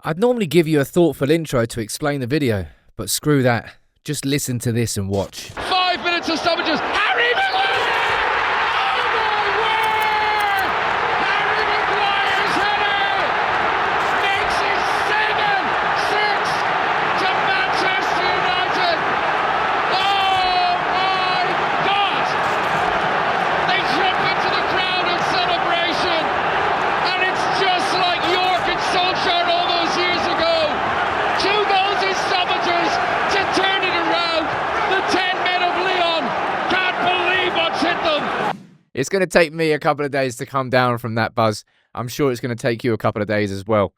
I'd normally give you a thoughtful intro to explain the video, but screw that. Just listen to this and watch. 5 minutes of stoppages. Harry Maguire! Oh my word! Harry Maguire's header makes it 7-6 to Manchester United. Oh my God! They jump into the crowd in celebration, and it's just like York and Solskjaer all those years ago. 2 goals in stoppages to turn it around. The 10 men of Lyon can't believe what's hit them. It's going to take me a couple of days to come down from that buzz. I'm sure it's going to take you a couple of days as well.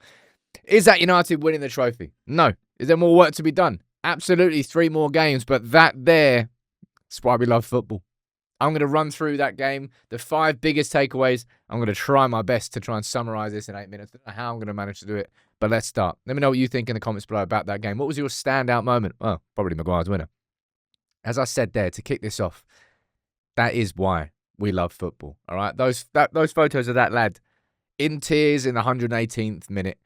Is that United winning the trophy? No. Is there more work to be done? Absolutely, 3 more games, but that's why we love football. I'm going to run through that game, the 5 biggest takeaways. I'm going to try my best to try and summarize this in 8 minutes. I don't know how I'm going to manage to do it, but let's start. Let me know what you think in the comments below about that game. What was your standout moment? Well, probably Maguire's winner. As I said there, to kick this off, that is why we love football, all right? Those photos of that lad in tears in the 118th minute,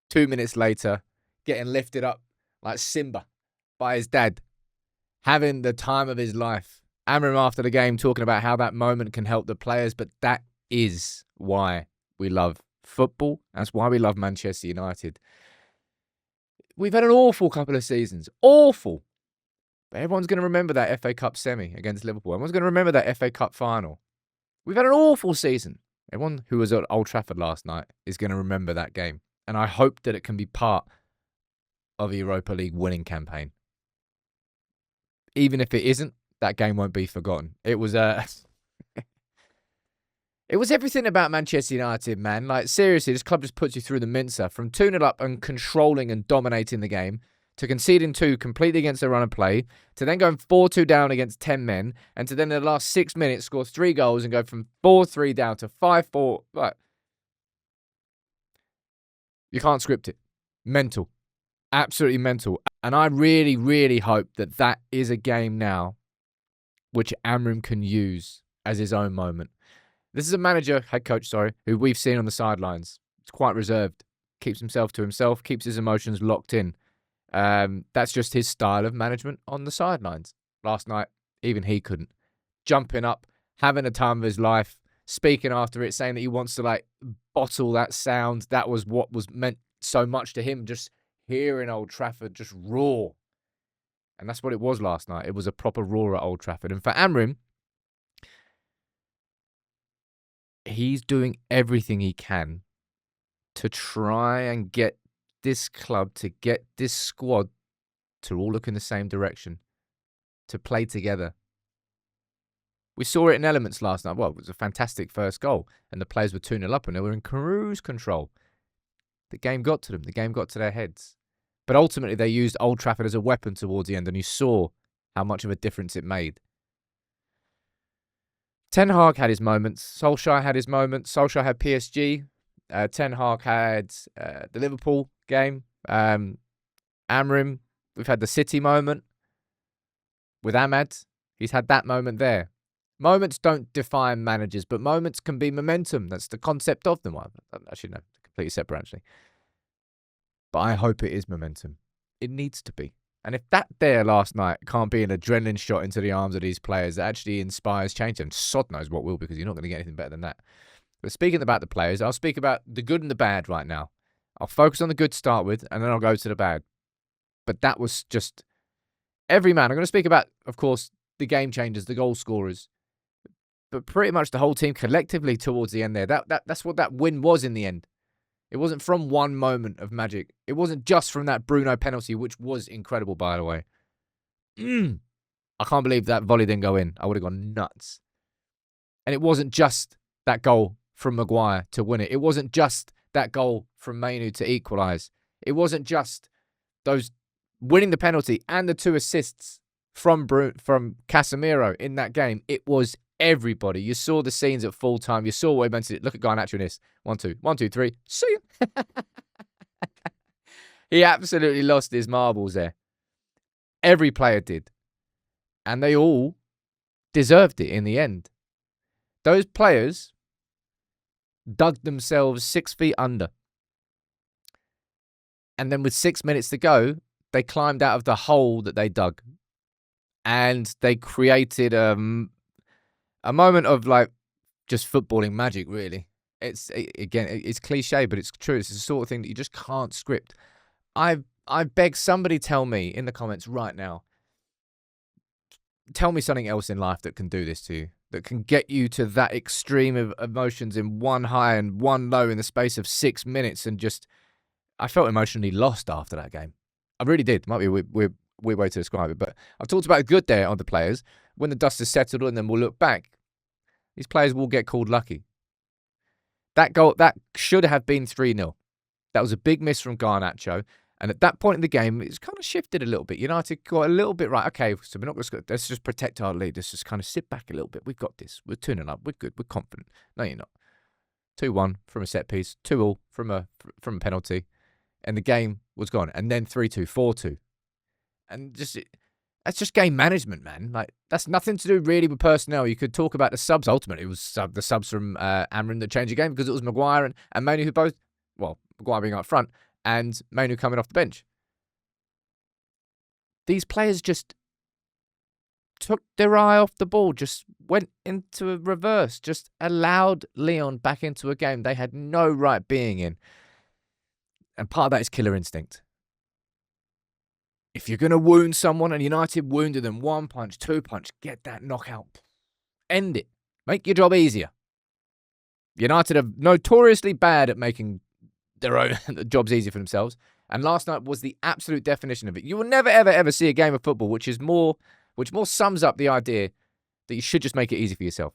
2 minutes later, getting lifted up like Simba by his dad, having the time of his life. Amorim after the game talking about how that moment can help the players, but that is why we love football. That's why we love Manchester United. We've had an awful couple of seasons. Awful. But everyone's going to remember that FA Cup semi against Liverpool. Everyone's going to remember that FA Cup final. We've had an awful season. Everyone who was at Old Trafford last night is going to remember that game. And I hope that it can be part of a Europa League winning campaign. Even if it isn't, that game won't be forgotten. It was it was everything about Manchester United, man. Like, seriously, this club just puts you through the mincer. From 2-0 up and controlling and dominating the game, to conceding 2 completely against the run of play, to then going 4-2 down against 10 men, and to then in the last 6 minutes score 3 goals and go from 4-3 down to 5-4. Like, you can't script it. Mental. Absolutely mental. And I really, really hope that that is a game now which Amorim can use as his own moment. This is a head coach, who we've seen on the sidelines. It's quite reserved. Keeps himself to himself, keeps his emotions locked in. That's just his style of management on the sidelines. Last night, even he couldn't. Jumping up, having a time of his life, speaking after it, saying that he wants to bottle that sound. That was what was meant so much to him, just hearing Old Trafford just roar. And that's what it was last night. It was a proper roar at Old Trafford. And for Amorim, he's doing everything he can to try and get this club, to get this squad to all look in the same direction, to play together. We saw it in elements last night. Well, it was a fantastic first goal, and the players were 2-0 up, and they were in cruise control. The game got to them. The game got to their heads. But ultimately, they used Old Trafford as a weapon towards the end, and you saw how much of a difference it made. Ten Hag had his moments. Solskjaer had his moments. Solskjaer had PSG. Ten Hag had the Liverpool game. Amorim, we've had the City moment with Ahmad. He's had that moment there. Moments don't define managers, but moments can be momentum. That's the concept of them. Actually, no, completely separate, actually. But I hope it is momentum. It needs to be. And if that there last night can't be an adrenaline shot into the arms of these players that actually inspires change, and sod knows what will, because you're not going to get anything better than that. But speaking about the players, I'll speak about the good and the bad right now. I'll focus on the good to start with, and then I'll go to the bad. But that was just every man. I'm going to speak about, of course, the game changers, the goal scorers. But pretty much the whole team collectively towards the end there. That's what that win was in the end. It wasn't from one moment of magic. It wasn't just from that Bruno penalty, which was incredible, by the way. I can't believe that volley didn't go in. I would have gone nuts. And it wasn't just that goal from Maguire to win it. It wasn't just that goal from Mainu to equalise. It wasn't just those winning the penalty and the 2 assists from Casemiro in that game. It was everybody. You saw the scenes at full time. You saw what he meant to do. Look at Garnacho in this. 1, 2. 1, 2, 3. See you. He absolutely lost his marbles there. Every player did. And they all deserved it in the end. Those players dug themselves 6 feet under. And then with 6 minutes to go, they climbed out of the hole that they dug. And they created a moment of like just footballing magic, really. It's cliche, but it's true. It's the sort of thing that you just can't script. I beg somebody tell me in the comments right now. Tell me something else in life that can do this to you, that can get you to that extreme of emotions in one high and one low in the space of 6 minutes. And just, I felt emotionally lost after that game. I really did. Might be a weird way to describe it, but I've talked about the good there on the players. When the dust is settled and then we'll look back, these players will get called lucky. That goal, that should have been 3-0. That was a big miss from Garnacho. And at that point in the game, it's kind of shifted a little bit. United got a little bit right. Okay, so we're not going to, let's just protect our lead. Let's just kind of sit back a little bit. We've got this. We're 2-0 up. We're good. We're confident. No, you're not. 2-1 from a set piece. 2-2 from a penalty. And the game was gone. And then 3-2, 4-2. And just, that's just game management, man. Like, that's nothing to do really with personnel. You could talk about the subs. Ultimately, it was the subs from Amorim that changed the game because it was Maguire and Manu who both, well, Maguire being up front, and Manu coming off the bench. These players just took their eye off the ball, just went into a reverse, just allowed Lyon back into a game they had no right being in. And part of that is killer instinct. If you're going to wound someone, and United wounded them 1 punch, 2 punch, get that knockout. End it. Make your job easier. United are notoriously bad at making their own jobs easy for themselves. And last night was the absolute definition of it. You will never, ever, ever see a game of football which more sums up the idea that you should just make it easy for yourself.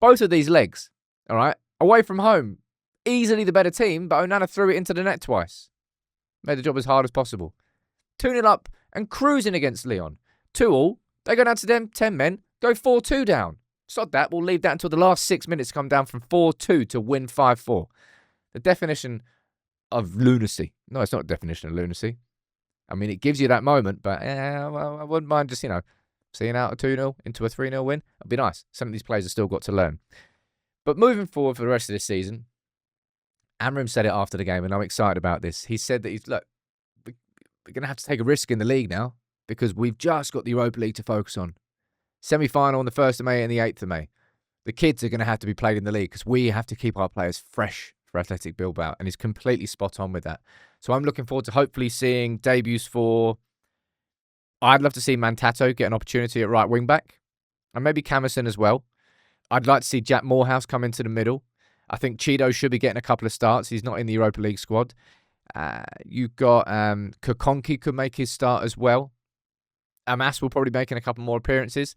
Both of these legs, all right, away from home, easily the better team, but Onana threw it into the net twice. Made the job as hard as possible. 2-0 up and cruising against Lyon. 2-2, they go down to them, 10 men, go 4-2 down. Sod that, we'll leave that until the last 6 minutes to come down from 4-2 to win 5-4. The definition of lunacy. No, it's not a definition of lunacy. I mean, it gives you that moment, but well, I wouldn't mind just, seeing out a 2-0 into a 3-0 win. It'd be nice. Some of these players have still got to learn. But moving forward for the rest of this season, Amorim said it after the game, and I'm excited about this. He said that we're going to have to take a risk in the league now because we've just got the Europa League to focus on. Semi-final on the 1st of May and the 8th of May. The kids are going to have to be played in the league because we have to keep our players fresh for Athletic Bilbao, and he's completely spot on with that. So I'm looking forward to hopefully seeing debuts for... I'd love to see Mantato get an opportunity at right wing-back, and maybe Camerson as well. I'd like to see Jack Morehouse come into the middle. I think Cheeto should be getting a couple of starts. He's not in the Europa League squad. You've got Kokonki could make his start as well. Amas will probably be making a couple more appearances.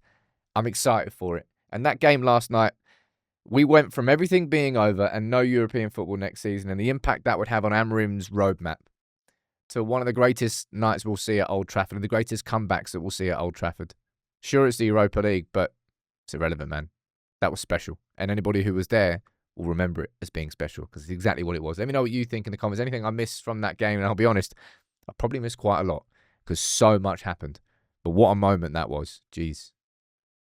I'm excited for it. And that game last night, we went from everything being over and no European football next season and the impact that would have on Amorim's roadmap to one of the greatest nights we'll see at Old Trafford and the greatest comebacks that we'll see at Old Trafford. Sure, it's the Europa League, but it's irrelevant, man. That was special. And anybody who was there will remember it as being special because it's exactly what it was. Let me know what you think in the comments. Anything I missed from that game, and I'll be honest, I probably missed quite a lot because so much happened. But what a moment that was. Jeez.